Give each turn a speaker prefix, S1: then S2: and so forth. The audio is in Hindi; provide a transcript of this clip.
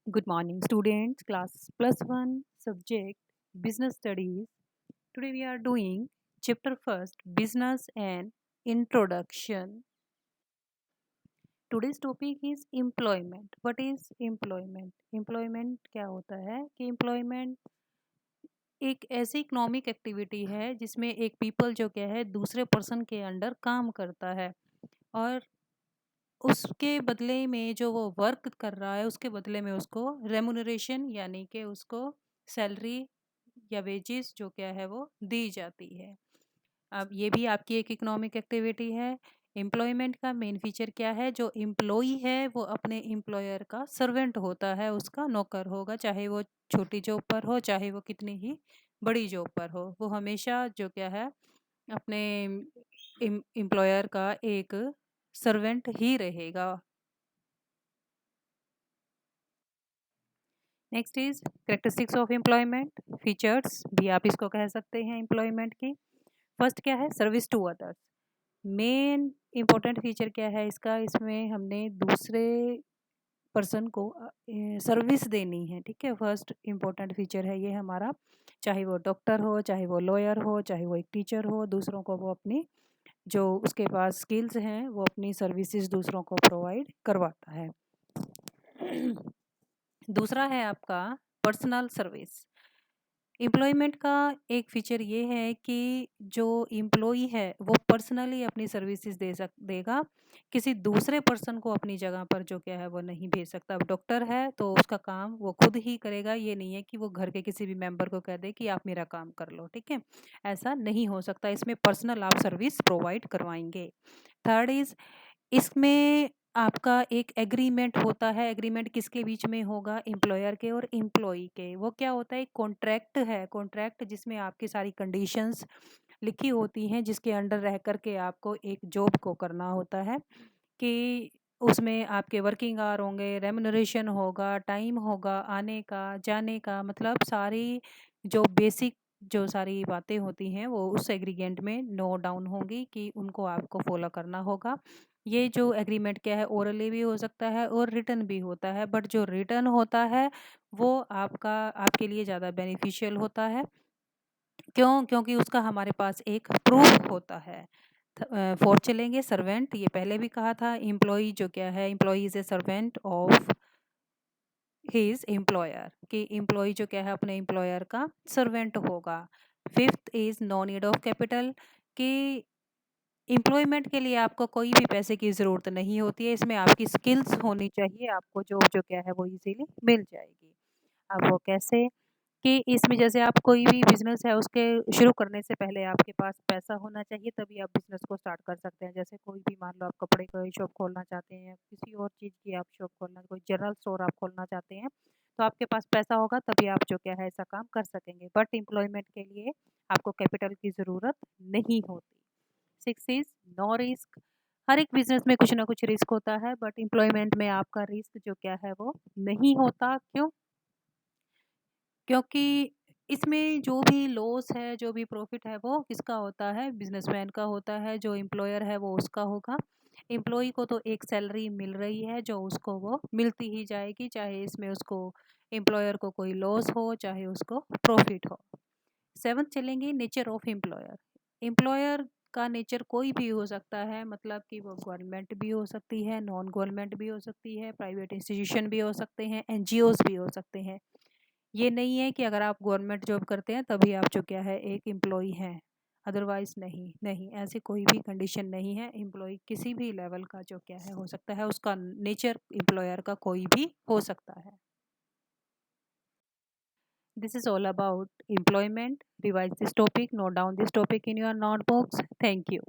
S1: Good morning, students. Class plus one subject business studies. Today we are doing chapter first business and introduction. Today's topic is employment. What is employment? Employment क्या होता है कि employment एक ऐसी इकोनॉमिक एक्टिविटी है जिसमें एक पीपल जो क्या है दूसरे पर्सन के अंडर काम करता है और उसके बदले में जो वो वर्क कर रहा है उसके बदले में उसको रेमुनरेशन यानी कि उसको सैलरी या वेजेस जो क्या है वो दी जाती है। अब ये भी आपकी एक इकोनॉमिक एक्टिविटी है। एम्प्लॉयमेंट का मेन फीचर क्या है? जो एम्प्लॉई है वो अपने एम्प्लॉयर का सर्वेंट होता है, उसका नौकर होगा, चाहे वो छोटी जॉब पर हो चाहे वो कितनी ही बड़ी जॉब पर हो, वो हमेशा जो क्या है अपने एम्प्लॉयर का एक सर्वेंट ही रहेगा। Next is characteristics of employment, features भी आप इसको कह सकते हैं एम्प्लॉयमेंट की। फर्स्ट क्या है? Service to others. Main important feature क्या है इसका? इसमें हमने दूसरे पर्सन को सर्विस देनी है, ठीक है। फर्स्ट इंपॉर्टेंट फीचर है ये हमारा। चाहे वो डॉक्टर हो, चाहे वो लॉयर हो, चाहे वो एक टीचर हो, दूसरों को वो अपनी जो उसके पास स्किल्स हैं वो अपनी सर्विसेज दूसरों को प्रोवाइड करवाता है। दूसरा है आपका पर्सनल सर्विस। एम्प्लॉयमेंट का एक फीचर ये है कि जो एम्प्लॉई है वो पर्सनली अपनी सर्विसेज देगा, किसी दूसरे पर्सन को अपनी जगह पर जो क्या है वो नहीं भेज सकता। अब डॉक्टर है तो उसका काम वो खुद ही करेगा, ये नहीं है कि वो घर के किसी भी मेंबर को कह दे कि आप मेरा काम कर लो, ठीक है। ऐसा नहीं हो सकता, इसमें पर्सनल आप सर्विस प्रोवाइड करवाएंगे। थर्ड इज इसमें आपका एक एग्रीमेंट होता है। एग्रीमेंट किसके बीच में होगा? एम्प्लॉयर के और एम्प्लॉई के। वो क्या होता है? एक कॉन्ट्रैक्ट है, कॉन्ट्रैक्ट जिसमें आपकी सारी कंडीशंस लिखी होती हैं, जिसके अंडर रह कर के आपको एक जॉब को करना होता है कि उसमें आपके वर्किंग आवर होंगे, रेमुनरेशन होगा, टाइम होगा आने का जाने का, मतलब सारी जो बेसिक जो सारी बातें होती हैं वो उस एग्रीमेंट में नोट डाउन होंगी कि उनको आपको फॉलो करना होगा। ये जो एग्रीमेंट क्या है, ओरली भी हो सकता है और रिटन भी होता है, बट जो रिटन होता है वो आपके लिए ज़्यादा बेनिफिशियल होता है। क्यों? क्योंकि उसका हमारे पास एक प्रूफ होता है। फोर्थ चलेंगे, सर्वेंट। ये पहले भी कहा था, एम्प्लॉई जो क्या है, employee is a servant of his employer, कि एम्प्लॉय जो क्या है अपने एम्प्लॉयर का सर्वेंट होगा। Fifth is no need of capital, कि एम्प्लॉयमेंट के लिए आपको कोई भी पैसे की ज़रूरत नहीं होती है, इसमें आपकी स्किल्स होनी चाहिए, आपको जॉब जो क्या है वो इजीली मिल जाएगी। अब वो कैसे? कि इसमें जैसे आप कोई भी बिजनेस है उसके शुरू करने से पहले आपके पास पैसा होना चाहिए, तभी आप बिजनेस को स्टार्ट कर सकते हैं। जैसे कोई भी मान लो आप कपड़े का शॉप खोलना चाहते हैं, किसी और चीज़ की आप शॉप खोलना, कोई जनरल स्टोर आप खोलना चाहते हैं, तो आपके पास पैसा होगा तभी आप जो क्या है ऐसा काम कर सकेंगे। बट एम्प्लॉयमेंट के लिए आपको कैपिटल की ज़रूरत नहीं होती। Six is no risk. हर एक बिजनेस में कुछ ना कुछ रिस्क होता है, बट एम्प्लॉयमेंट में आपका रिस्क जो क्या है वो नहीं होता। क्यों? क्योंकि इसमें जो भी लॉस है, जो भी प्रॉफिट है वो किसका होता है? बिजनेसमैन का होता है। जो एम्प्लॉयर है वो उसका होगा। एम्प्लॉई को तो एक सैलरी मिल रही है जो उसको वो मिलती ही जाएगी, चाहे इसमें उसको एम्प्लॉयर को कोई लॉस हो चाहे उसको प्रॉफिट हो। सेवंथ चलेंगे, नेचर ऑफ एम्प्लॉयर। एम्प्लॉयर का नेचर कोई भी हो सकता है, मतलब कि वो गवर्नमेंट भी हो सकती है, नॉन गवर्नमेंट भी हो सकती है, प्राइवेट इंस्टीट्यूशन भी हो सकते हैं, एनजीओज भी हो सकते हैं। ये नहीं है कि अगर आप गवर्नमेंट जॉब करते हैं तभी आप जो क्या है एक एम्प्लॉई हैं, अदरवाइज नहीं। नहीं, ऐसी कोई भी कंडीशन नहीं है। एम्प्लॉय किसी भी लेवल का जो क्या है हो सकता है, उसका नेचर एम्प्लॉयर का कोई भी हो सकता है। This is all about employment. Revise this topic, note down this topic in your notebooks. Thank you.